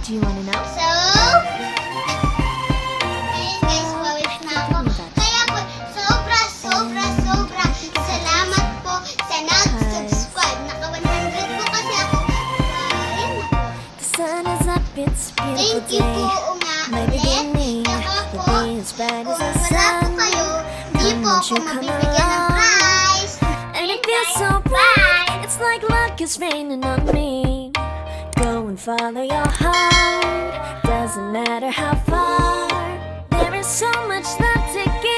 Do you wanna know? So, ayun guys, pawis na ako. Kaya po, sobra salamat po sa nag-subscribe. Naka 100 po kasi ako. Ayun na po. The sun is up, it's a beautiful Thank you day. po nga My ulit. beginning Saka will po, be as bright as kung the wala po sun. kayo, di po ako mabibigyan ng prize. And it feels so bright, it's like luck is raining on me. Go and follow your heart, doesn't matter how far. There is so much love to give.